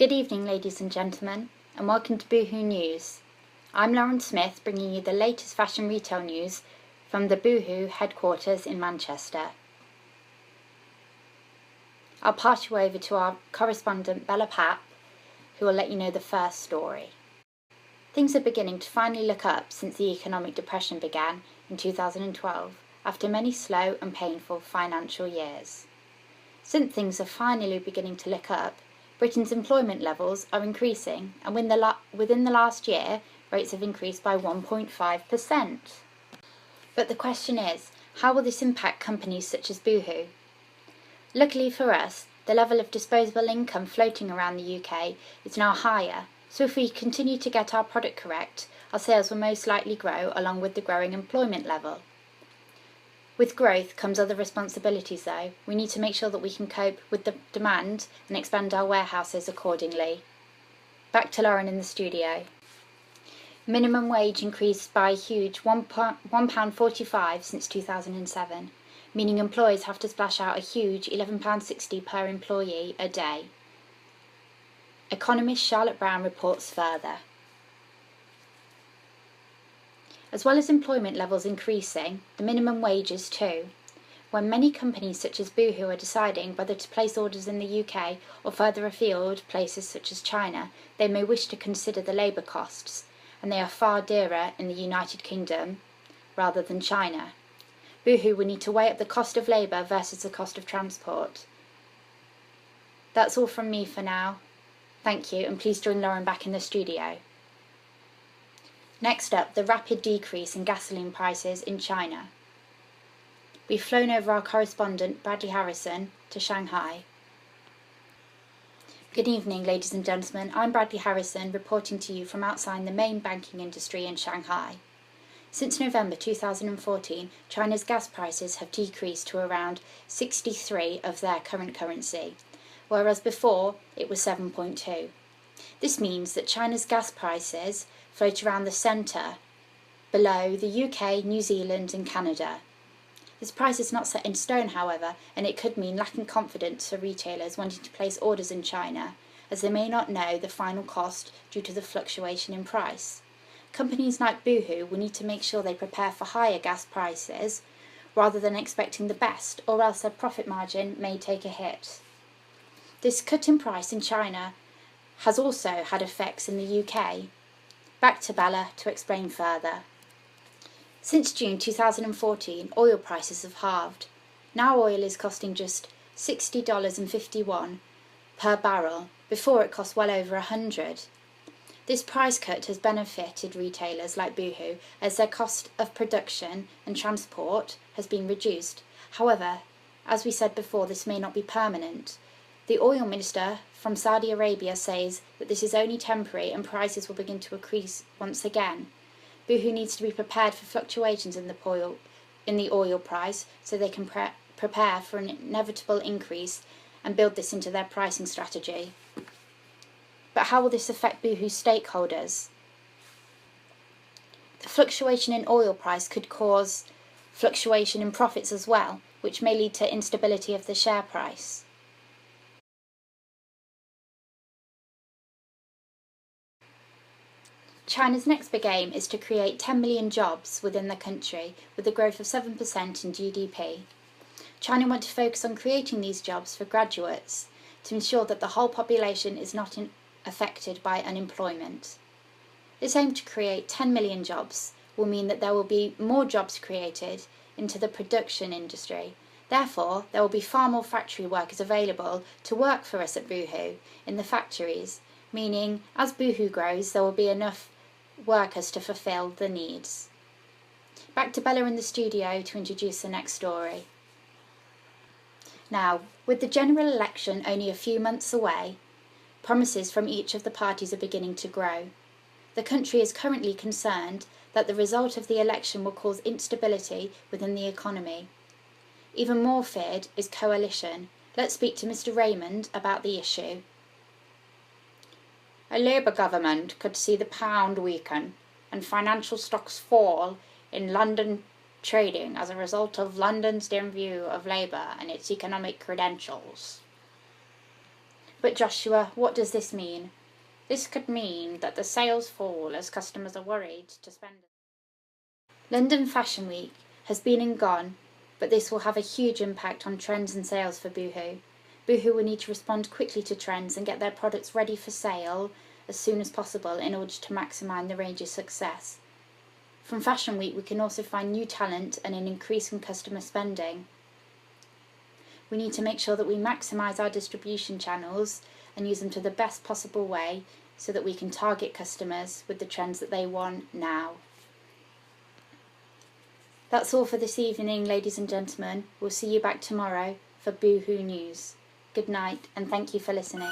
Good evening, ladies and gentlemen, and welcome to Boohoo News. I'm Lauren Smith, bringing you the latest fashion retail news from the Boohoo headquarters in Manchester. I'll pass you over to our correspondent Bella Papp, who will let you know the first story. Things are beginning to finally look up since the economic depression began in 2012, after many slow and painful financial years. Since things are finally beginning to look up, Britain's employment levels are increasing, and within the last year, rates have increased by 1.5%. But the question is, how will this impact companies such as Boohoo? Luckily for us, the level of disposable income floating around the UK is now higher, so if we continue to get our product correct, our sales will most likely grow along with the growing employment level. With growth comes other responsibilities though. We need to make sure that we can cope with the demand and expand our warehouses accordingly. Back to Lauren in the studio. Minimum wage increased by a huge £1.45 since 2007, meaning employers have to splash out a huge £11.60 per employee a day. Economist Charlotte Brown reports further. As well as employment levels increasing, the minimum wages too. When many companies such as Boohoo are deciding whether to place orders in the UK or further afield, places such as China, they may wish to consider the labour costs, and they are far dearer in the United Kingdom rather than China. Boohoo will need to weigh up the cost of labour versus the cost of transport. That's all from me for now. Thank you, and please join Lauren back in the studio. Next up, the rapid decrease in gasoline prices in China. We've flown over our correspondent, Bradley Harrison, to Shanghai. Good evening, ladies and gentlemen. I'm Bradley Harrison, reporting to you from outside the main banking industry in Shanghai. Since November 2014, China's gas prices have decreased to around 63 of their current currency, whereas before it was 7.2. This means that China's gas prices float around the centre, below the UK, New Zealand and Canada. This price is not set in stone, however, and it could mean lacking confidence for retailers wanting to place orders in China, as they may not know the final cost due to the fluctuation in price. Companies like Boohoo will need to make sure they prepare for higher gas prices, rather than expecting the best, or else their profit margin may take a hit. This cut in price in China has also had effects in the UK. Back to Bella to explain further. Since June 2014, oil prices have halved. Now oil is costing just $60.51 per barrel, before it cost well over $100. This price cut has benefited retailers like Boohoo, as their cost of production and transport has been reduced. However, as we said before, this may not be permanent. The oil minister from Saudi Arabia says that this is only temporary and prices will begin to increase once again. Boohoo needs to be prepared for fluctuations in the oil price so they can prepare for an inevitable increase and build this into their pricing strategy. But how will this affect Boohoo's stakeholders? The fluctuation in oil price could cause fluctuation in profits as well, which may lead to instability of the share price. China's next big aim is to create 10 million jobs within the country, with a growth of 7% in GDP. China want to focus on creating these jobs for graduates to ensure that the whole population is not affected by unemployment. This aim to create 10 million jobs will mean that there will be more jobs created into the production industry. Therefore, there will be far more factory workers available to work for us at Boohoo in the factories, meaning as Boohoo grows, there will be enough workers to fulfil the needs. Back to Bella in the studio to introduce the next story. Now, with the general election only a few months away, promises from each of the parties are beginning to grow. The country is currently concerned that the result of the election will cause instability within the economy. Even more feared is coalition. Let's speak to Mr. Raymond about the issue. A Labour government could see the pound weaken and financial stocks fall in London trading as a result of London's dim view of Labour and its economic credentials. But Joshua, what does this mean? This could mean that the sales fall as customers are worried to spend. London Fashion Week has been and gone, but this will have a huge impact on trends and sales for Boohoo. Boohoo will need to respond quickly to trends and get their products ready for sale as soon as possible in order to maximise the range's success. From Fashion Week, we can also find new talent and an increase in customer spending. We need to make sure that we maximise our distribution channels and use them to the best possible way so that we can target customers with the trends that they want now. That's all for this evening, ladies and gentlemen. We'll see you back tomorrow for Boohoo News. Good night and thank you for listening.